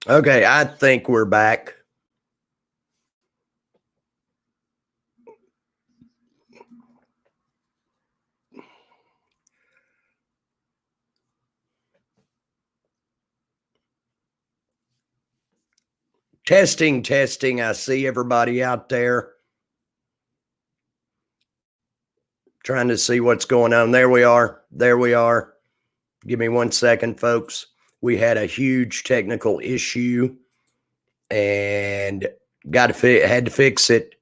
Okay, I think we're back. Testing, testing. I see everybody out there trying to see what's going on. There we are. There we are. Give me 1 second, folks. We had a huge technical issue and had to fix it.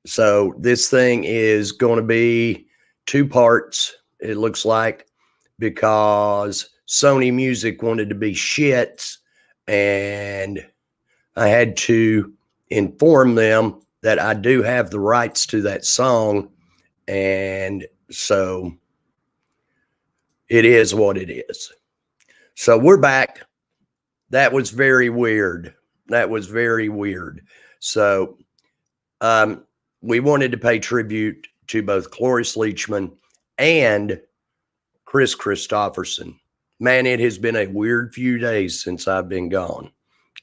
So this thing is going to be 2 parts, it looks like, because Sony Music wanted to be shits, and I had to inform them that I do have the rights to that song, and so it is what it is. So we're back. That was very weird. That was very weird. So we wanted to pay tribute to both Cloris Leachman and Chris Christopherson. Man, it has been a weird few days since I've been gone.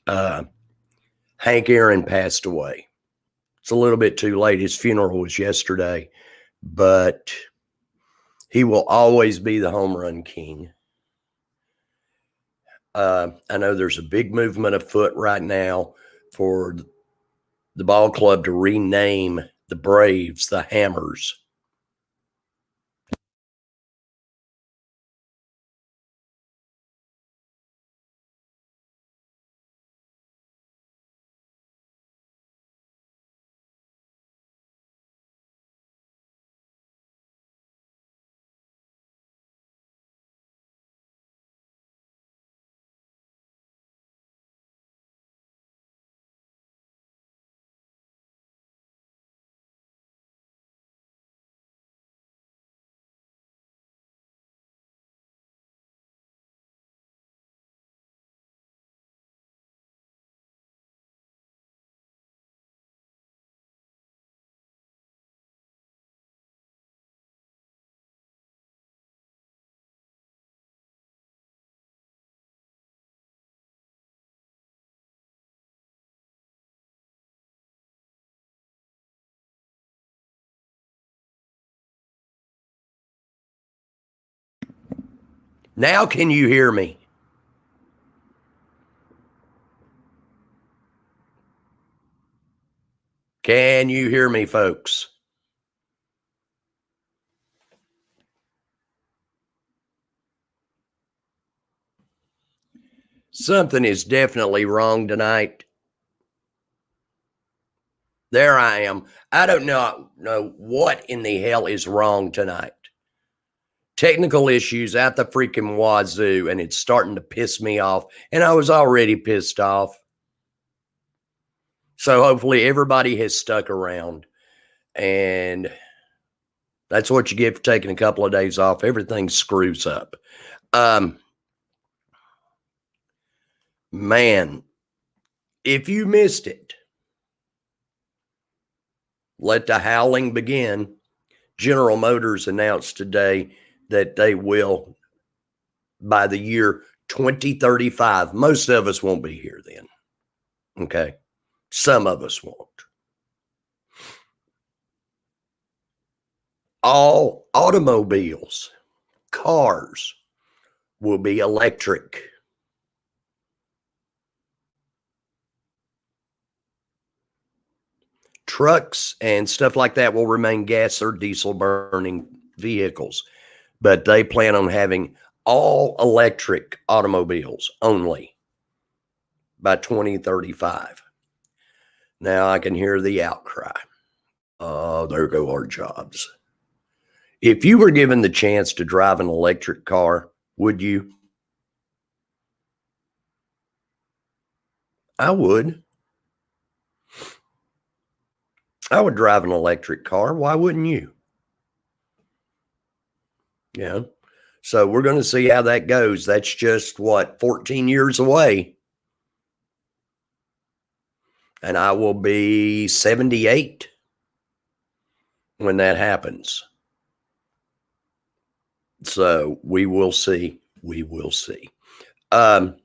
Hank Aaron passed away. It's a little bit too late. His funeral was yesterday, but he will always be the home run king. I know there's a big movement afoot right now for the ball club to rename the Braves the Hammers. Now can you hear me? Can you hear me, folks? Something is definitely wrong tonight. There I am. I don't know what in the hell is wrong tonight. Technical issues at the freaking wazoo, and it's starting to piss me off. And I was already pissed off. So hopefully everybody has stuck around. And that's what you get for taking a couple of days off. Everything screws up. Man, if you missed it, let the howling begin. General Motors announced today that they will, by the year 2035, most of us won't be here then. Okay. Some of us won't. All automobiles, cars will be electric. Trucks and stuff like that will remain gas or diesel burning vehicles, but they plan on having all electric automobiles only by 2035. Now I can hear the outcry. Oh, there go our jobs. If you were given the chance to drive an electric car, would you? I would. I would drive an electric car. Why wouldn't you? Yeah. So we're going to see how that goes. That's just what, 14 years away. and I will be 78 when that happens. So we will see. We will see. That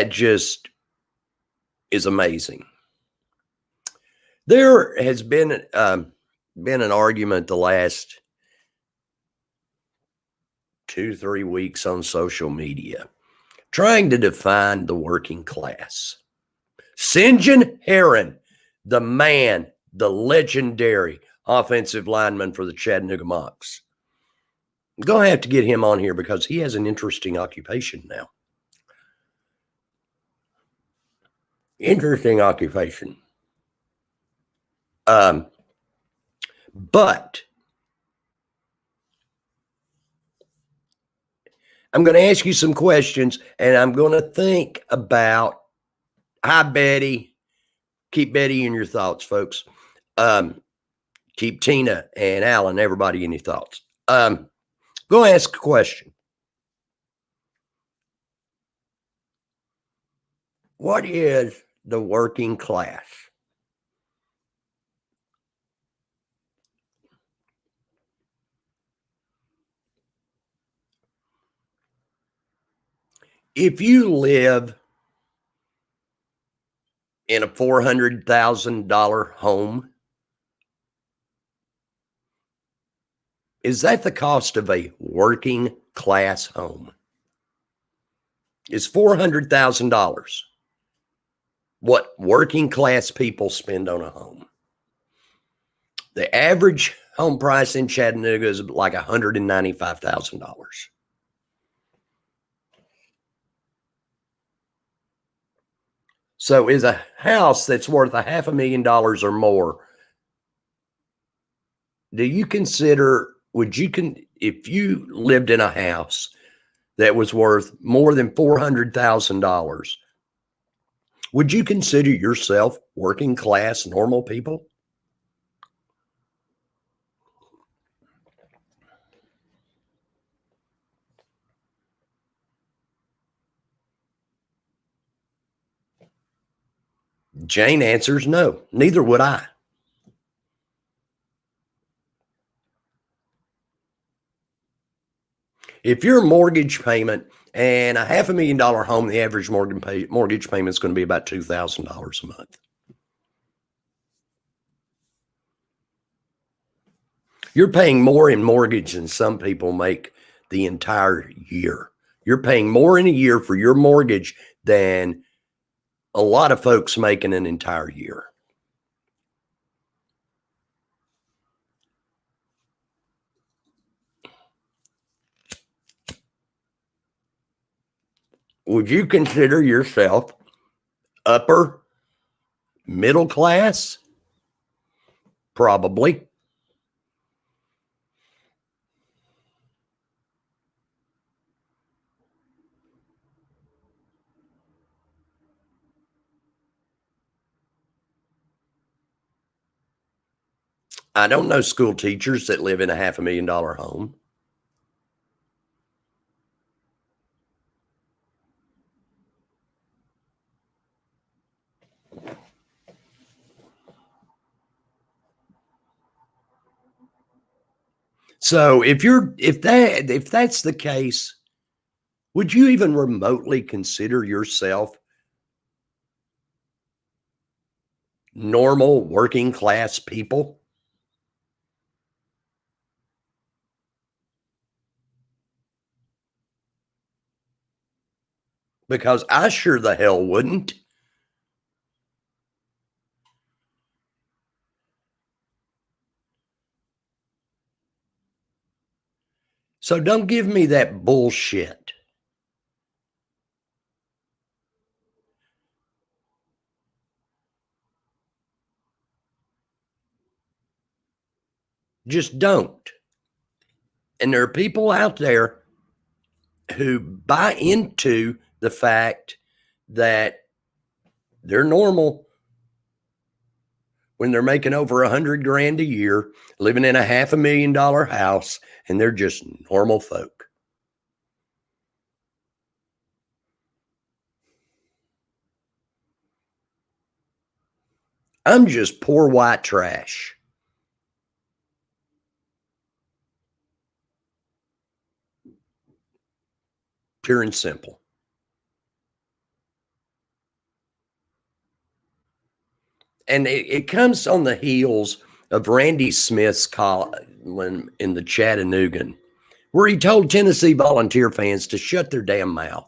just is amazing. There has been an argument the last 2-3 weeks on social media trying to define the working class. Sinjin Heron, the man, the legendary offensive lineman for the Chattanooga Mocs. I'm going to have to get him on here because he has an interesting occupation now. Interesting occupation. But I'm going to ask you some questions, and I'm going to think about, hi, Betty. Keep Betty in your thoughts, folks. Keep Tina and Alan, everybody in your thoughts. Go ask a question. What is the working class? If you live in a $400,000 home, is that the cost of a working class home? Is $400,000 what working class people spend on a home? The average home price in Chattanooga is like $195,000. So is a house that's worth $500,000 or more, do you consider, if you lived in a house that was worth more than $400,000, would you consider yourself working class, normal people? Jane answers no, neither would I. If your mortgage payment and a $500,000 home, the average mortgage payment is going to be about $2,000 a month. You're paying more in mortgage than some people make the entire year. You're paying more in a year for your mortgage than a lot of folks make in an entire year. Would you consider yourself upper middle class? Probably. I don't know school teachers that live in a $500,000 home. So if that's the case, would you even remotely consider yourself normal working class people? Because I sure the hell wouldn't. So don't give me that bullshit. Just don't. And there are people out there who buy into the fact that they're normal when they're making over $100,000 a year, living in a $500,000 house, and they're just normal folk. I'm just poor white trash. Pure and simple. And it comes on the heels of Randy Smith's column in the Chattanoogan, where he told Tennessee Volunteer fans to shut their damn mouth.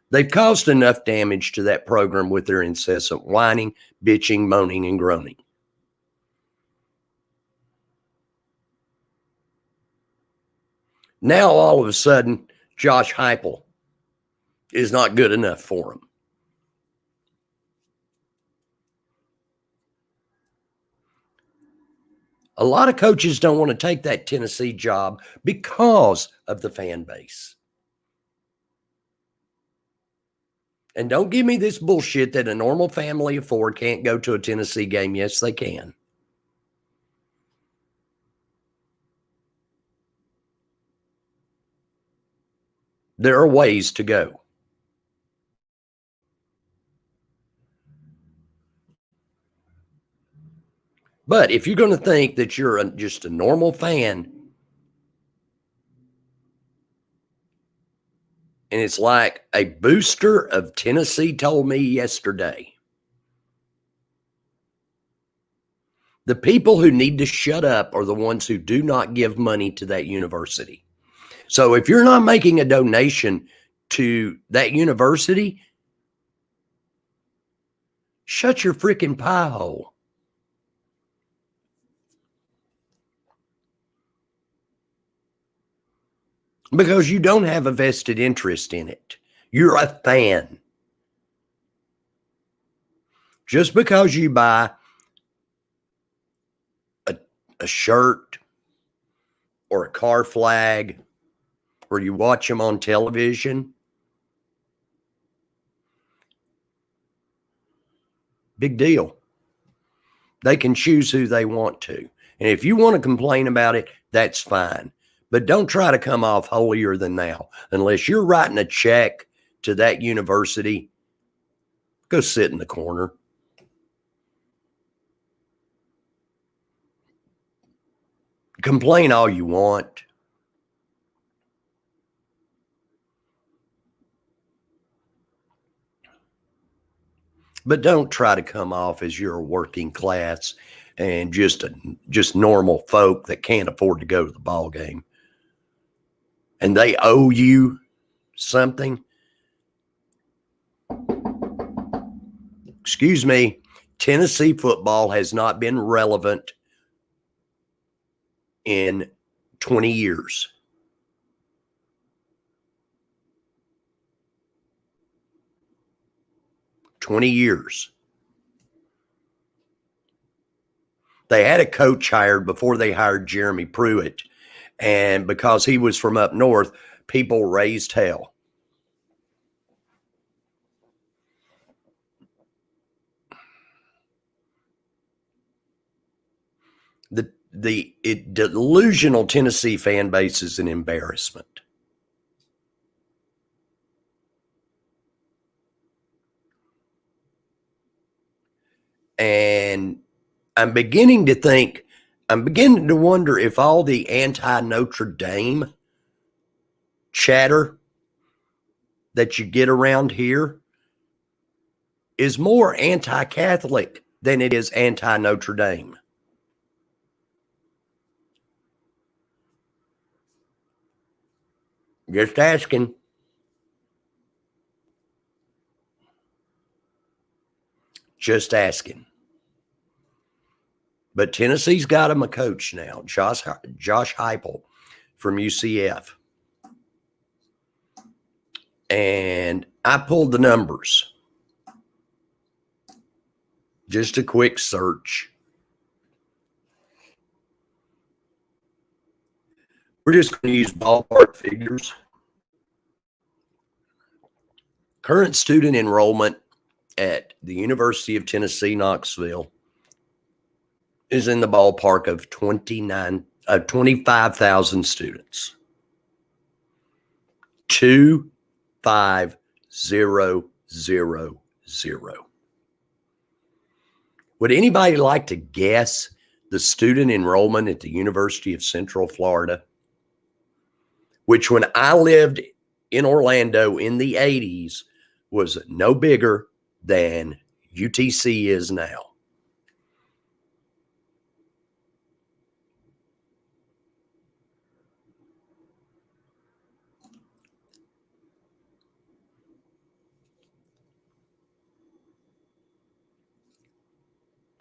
They've caused enough damage to that program with their incessant whining, bitching, moaning, and groaning. Now, all of a sudden, Josh Heupel is not good enough for him. A lot of coaches don't want to take that Tennessee job because of the fan base. And don't give me this bullshit that a normal family of four can't go to a Tennessee game. Yes, they can. There are ways to go. But if you're going to think that you're just a normal fan, and it's like a booster of Tennessee told me yesterday, the people who need to shut up are the ones who do not give money to that university. So if you're not making a donation to that university, shut your freaking pie hole. Because you don't have a vested interest in it. You're a fan. Just because you buy a shirt or a car flag or you watch them on television, big deal. They can choose who they want to. And if you want to complain about it, that's fine. But don't try to come off holier than thou. Unless you're writing a check to that university, go sit in the corner. Complain all you want. But don't try to come off as you're a working class and just normal folk that can't afford to go to the ball game. And they owe you something. Excuse me, Tennessee football has not been relevant in 20 years. They had a coach hired before they hired Jeremy Pruitt. And because he was from up north, people raised hell. The delusional Tennessee fan base is an embarrassment. And I'm beginning to wonder if all the anti-Notre Dame chatter that you get around here is more anti-Catholic than it is anti-Notre Dame. Just asking. Just asking. But Tennessee's got him a coach now, Josh Heupel from UCF. And I pulled the numbers. Just a quick search. We're just going to use ballpark figures. Current student enrollment at the University of Tennessee, Knoxville is in the ballpark of 25,000 students. 25000. Would anybody like to guess the student enrollment at the University of Central Florida, which when I lived in Orlando in the 80s was no bigger than UTC is now?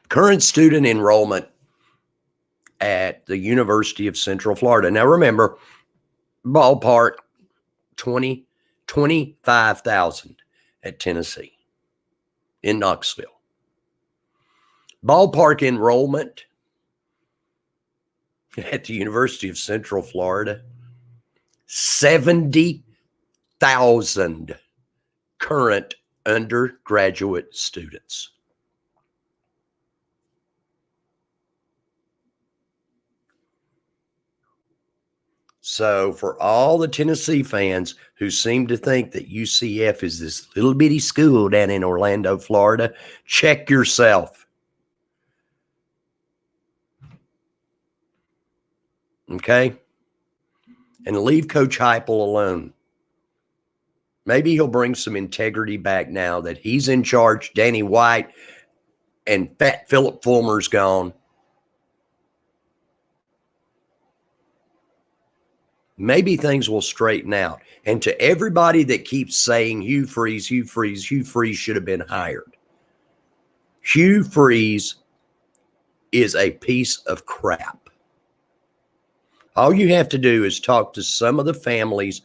Current student enrollment at the University of Central Florida. Now remember, ballpark 25,000 at Tennessee in Knoxville. Ballpark enrollment at the University of Central Florida, 70,000 current undergraduate students. So for all the Tennessee fans who seem to think that UCF is this little bitty school down in Orlando, Florida, check yourself. Okay? And leave Coach Heupel alone. Maybe he'll bring some integrity back now that he's in charge. Danny White and Fat Philip Fulmer's gone. Maybe things will straighten out. And to everybody that keeps saying Hugh Freeze should have been hired. Hugh Freeze is a piece of crap. All you have to do is talk to some of the families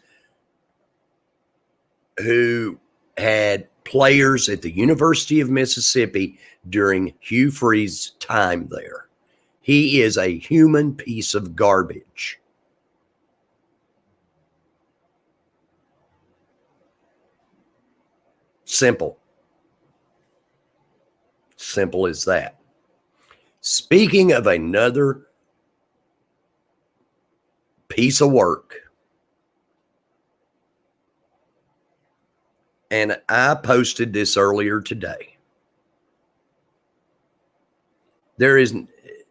who had players at the University of Mississippi during Hugh Freeze's time there. He is a human piece of garbage. Simple. Simple as that. Speaking of another piece of work, and I posted this earlier today. There is,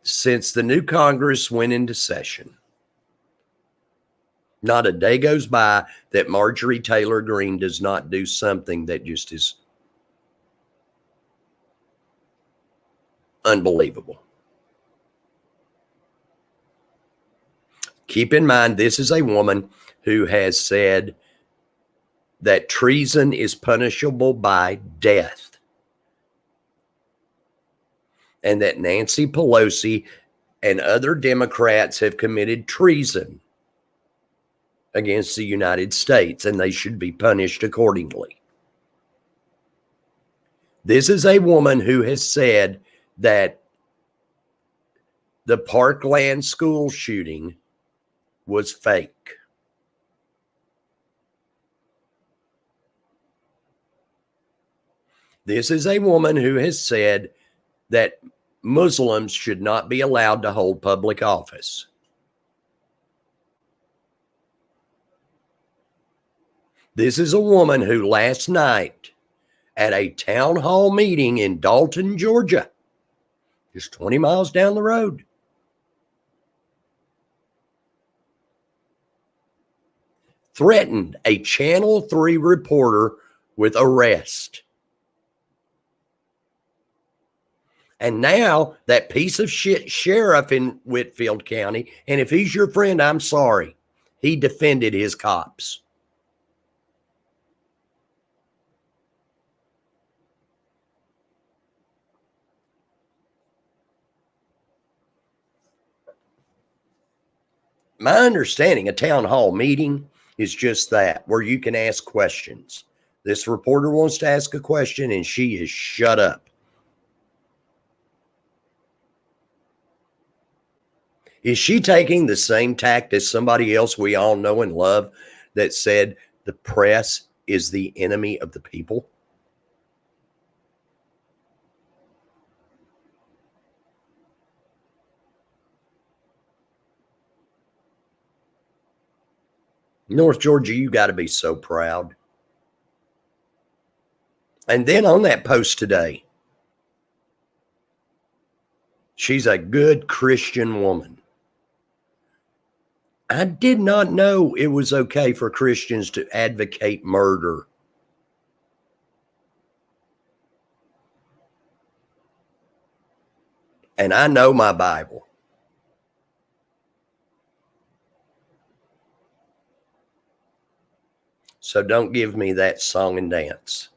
since the new Congress went into session, not a day goes by that Marjorie Taylor Greene does not do something that just is unbelievable. Keep in mind, this is a woman who has said that treason is punishable by death, and that Nancy Pelosi and other Democrats have committed treason against the United States, and they should be punished accordingly. This is a woman who has said that the Parkland school shooting was fake. This is a woman who has said that Muslims should not be allowed to hold public office. This is a woman who last night at a town hall meeting in Dalton, Georgia, just 20 miles down the road, threatened a Channel 3 reporter with arrest. And now that piece of shit sheriff in Whitfield County, and if he's your friend, I'm sorry, he defended his cops. My understanding, a town hall meeting is just that, where you can ask questions. This reporter wants to ask a question, and she is shut up. Is she taking the same tact as somebody else we all know and love that said the press is the enemy of the people? North Georgia, you got to be so proud. And then on that post today, She's a good Christian woman. I did not know it was okay for Christians to advocate murder. And I know my Bible. So don't give me that song and dance.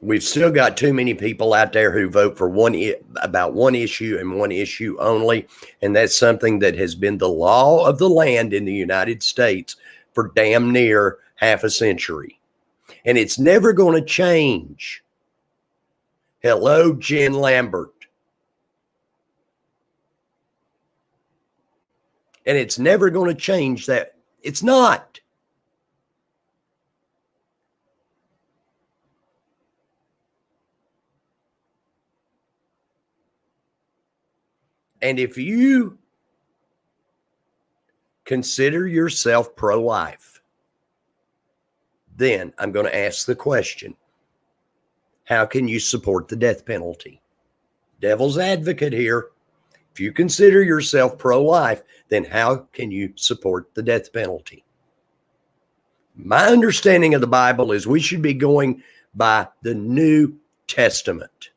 We've still got too many people out there who vote for about one issue and one issue only. And that's something that has been the law of the land in the United States for damn near half a century. And it's never going to change. Hello, Jen Lambert. And it's never going to change that. It's not. And if you consider yourself pro-life, then I'm going to ask the question, how can you support the death penalty? Devil's advocate here. If you consider yourself pro-life, then how can you support the death penalty? My understanding of the Bible is we should be going by the New Testament.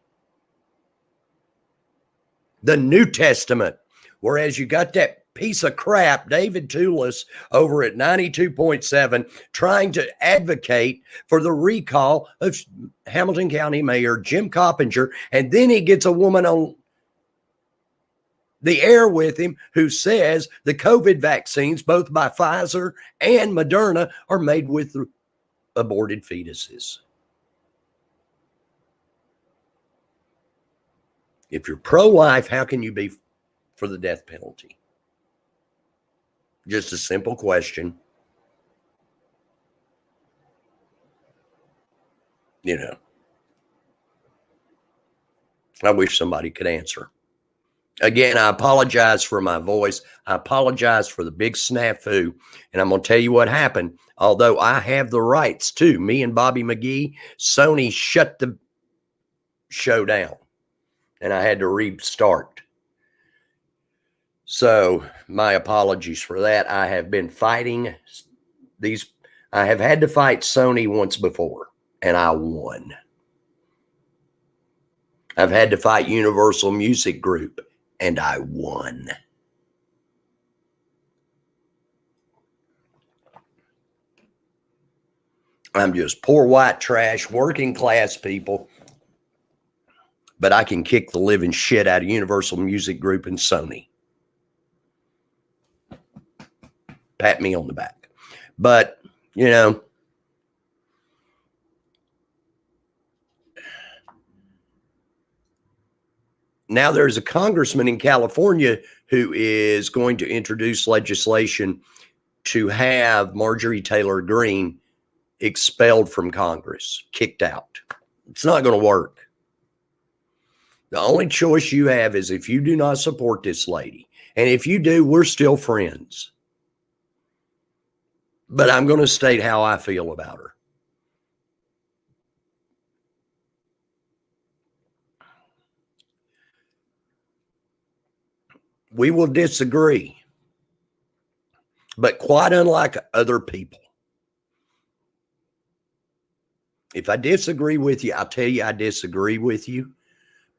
The New Testament. Whereas you got that piece of crap, David Toulis, over at 92.7, trying to advocate for the recall of Hamilton County Mayor Jim Coppinger. And then he gets a woman on the air with him who says the COVID vaccines, both by Pfizer and Moderna, are made with aborted fetuses. If you're pro-life, how can you be for the death penalty? Just a simple question. You know, I wish somebody could answer. Again, I apologize for my voice. I apologize for the big snafu. And I'm going to tell you what happened. Although I have the rights to, me and Bobby McGee, Sony shut the show down. And I had to restart. So my apologies for that. I have been fighting these. I have had to fight Sony once before, and I won. I've had to fight Universal Music Group, and I won. I'm just poor white trash, working class people. But I can kick the living shit out of Universal Music Group and Sony. Pat me on the back. But, you know, now there's a congressman in California who is going to introduce legislation to have Marjorie Taylor Greene expelled from Congress, kicked out. It's not going to work. The only choice you have is if you do not support this lady. And if you do, we're still friends. But I'm going to state how I feel about her. We will disagree. But quite unlike other people. If I disagree with you, I'll tell you I disagree with you.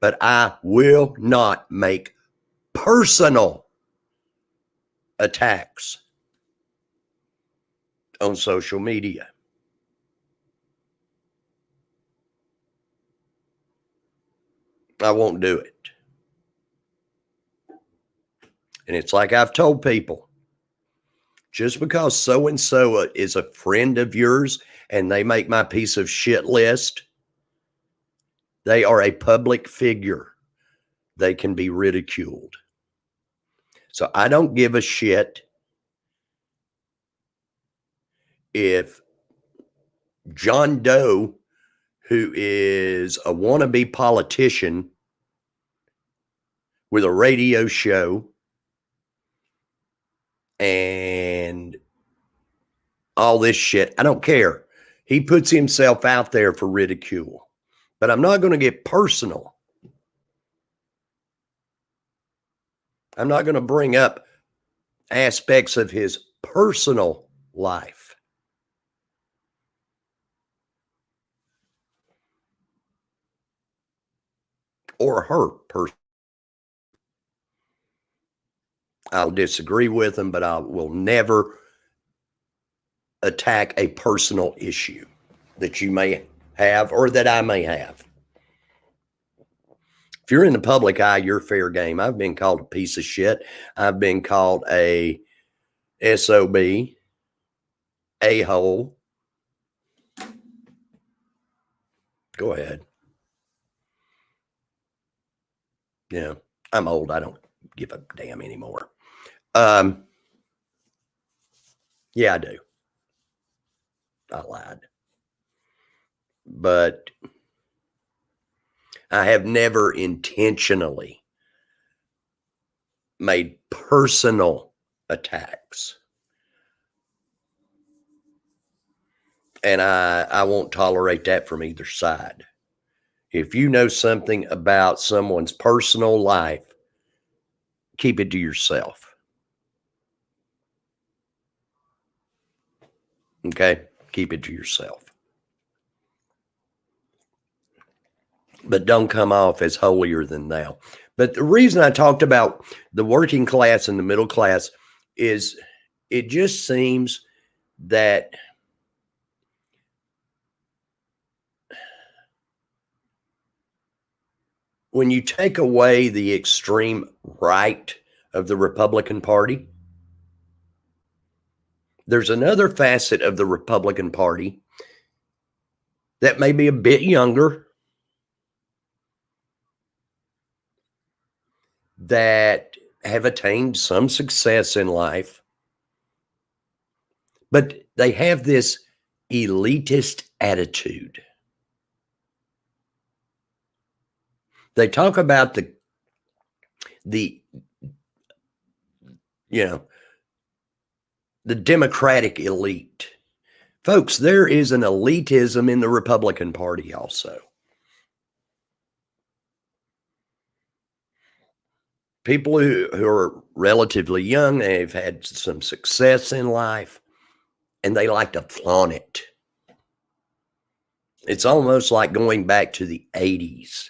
But I will not make personal attacks on social media. I won't do it. And it's like I've told people, just because so-and-so is a friend of yours and they make my piece of shit list, they are a public figure. They can be ridiculed. So I don't give a shit if John Doe, who is a wannabe politician with a radio show and all this shit, I don't care. He puts himself out there for ridicule. But I'm not going to get personal. I'm not going to bring up aspects of his personal life. Or her person. I'll disagree with him, but I will never attack a personal issue that you may have or that I may have. If you're in the public eye, you're fair game. I've been called a piece of shit. I've been called a SOB, a-hole. Go ahead. Yeah, I'm old. I don't give a damn anymore. Yeah, I do. I lied. But I have never intentionally made personal attacks. And I won't tolerate that from either side. If you know something about someone's personal life, keep it to yourself. Okay? Keep it to yourself. But don't come off as holier than thou. But the reason I talked about the working class and the middle class is it just seems that when you take away the extreme right of the Republican Party, there's another facet of the Republican Party that may be a bit younger, that have attained some success in life, but they have this elitist attitude. They talk about the Democratic elite. Folks, there is an elitism in the Republican Party also. People who are relatively young, they've had some success in life, and they like to flaunt it. It's almost like going back to the 80s,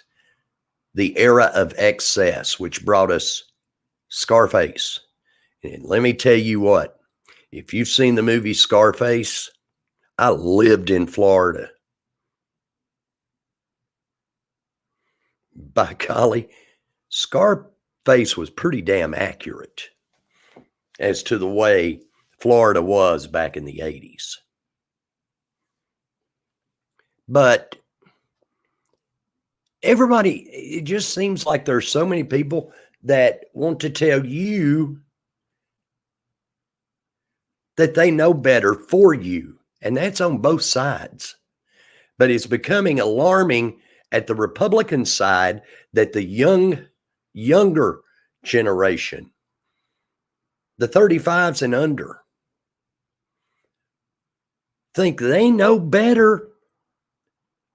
the era of excess, which brought us Scarface. And let me tell you what, if you've seen the movie Scarface, I lived in Florida. By golly, Scarface was pretty damn accurate as to the way Florida was back in the 80s. But everybody, it just seems like there's so many people that want to tell you that they know better for you. And that's on both sides. But it's becoming alarming at the Republican side that the younger generation, the 35s and under, think they know better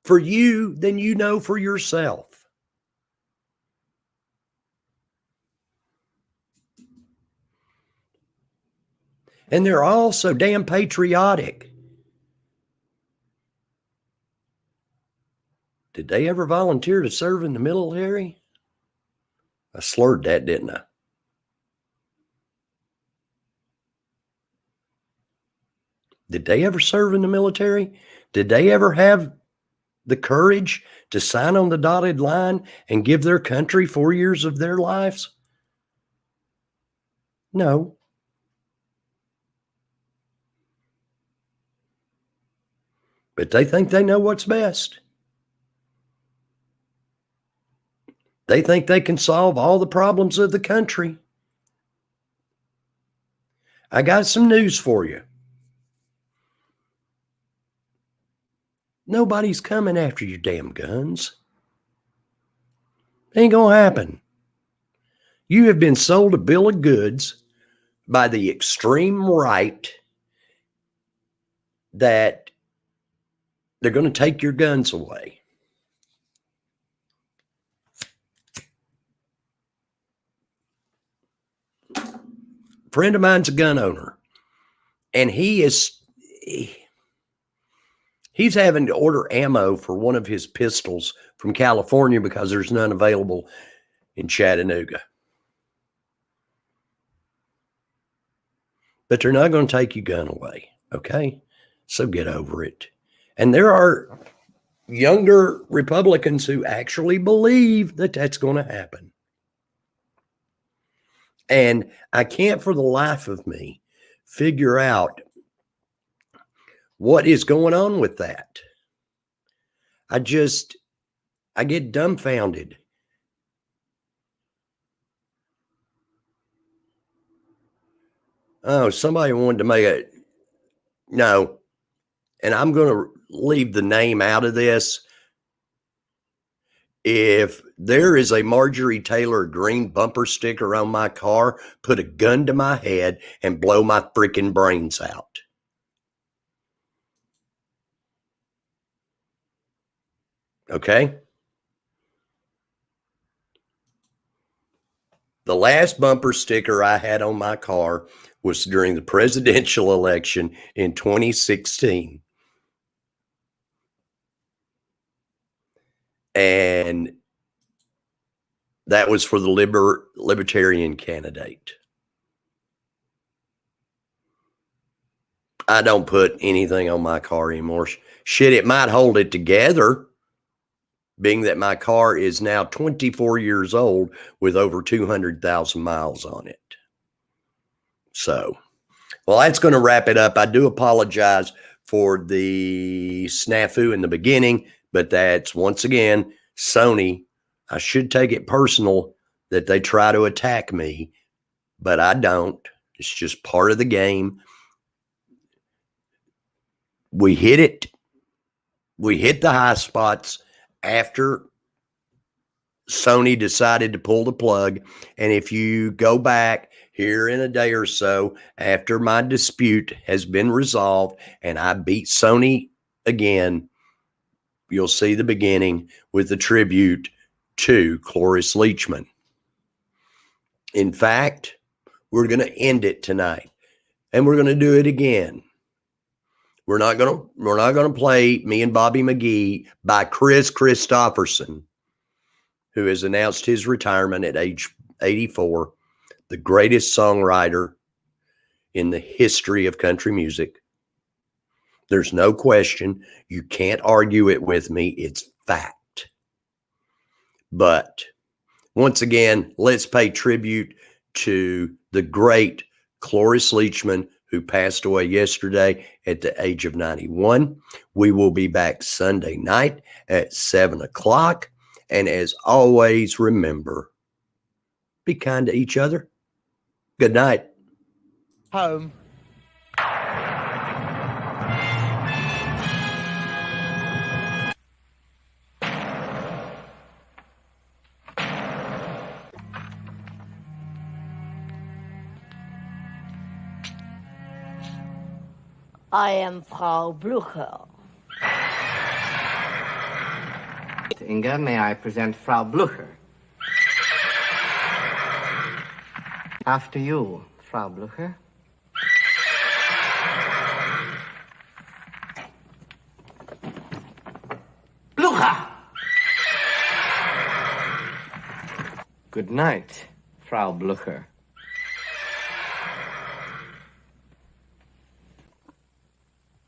for you than you know for yourself. And they're all so damn patriotic. Did they ever volunteer to serve in the military? I slurred that, didn't I? Did they ever serve in the military? Did they ever have the courage to sign on the dotted line and give their country 4 years of their lives? No. But they think they know what's best. They think they can solve all the problems of the country. I got some news for you. Nobody's coming after your damn guns. Ain't gonna happen. You have been sold a bill of goods by the extreme right that they're going to take your guns away. friend of mine's a gun owner, and he's having to order ammo for one of his pistols from California because there's none available in Chattanooga. But they're not going to take your gun away, okay? So get over it. And there are younger Republicans who actually believe that that's going to happen. And I can't for the life of me figure out what is going on with that. I get dumbfounded. Oh, somebody wanted to make a, no, and I'm going to leave the name out of this. If there is a Marjorie Taylor Greene bumper sticker on my car, put a gun to my head and blow my freaking brains out. Okay? The last bumper sticker I had on my car was during the presidential election in 2016. And that was for the libertarian candidate. I don't put anything on my car anymore. Shit, it might hold it together, being that my car is now 24 years old with over 200,000 miles on it. So, well, that's going to wrap it up. I do apologize for the snafu in the beginning, but that's, once again, Sony. I should take it personal that they try to attack me, but I don't. It's just part of the game. We hit it. We hit the high spots after Sony decided to pull the plug. And if you go back here in a day or so after my dispute has been resolved and I beat Sony again, you'll see the beginning with the tribute to Cloris Leachman. In fact, we're going to end it tonight, and we're going to do it again. We're not going to play Me and Bobby McGee by Chris Christopherson, who has announced his retirement at age 84, the greatest songwriter in the history of country music. There's no question. You can't argue it with me. It's fact. But once again, let's pay tribute to the great Cloris Leachman, who passed away yesterday at the age of 91. We will be back Sunday night at 7 o'clock. And as always, remember, be kind to each other. Good night. Home. I am Frau Blucher. Inga, may I present Frau Blucher? After you, Frau Blucher. Blucher! Good night, Frau Blucher.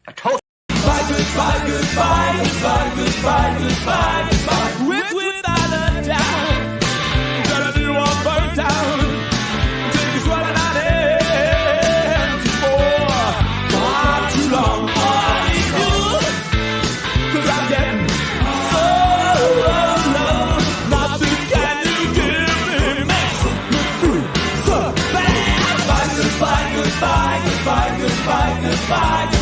A toast. Goodbye, goodbye, goodbye, goodbye, goodbye, goodbye, goodbye. Without a doubt, gonna do one burn down. Take this running out empty for far too long. All is good, 'cause I'm getting so low. Nothing can you give me makes me feel so bad. Goodbye, goodbye, goodbye, goodbye, goodbye, goodbye.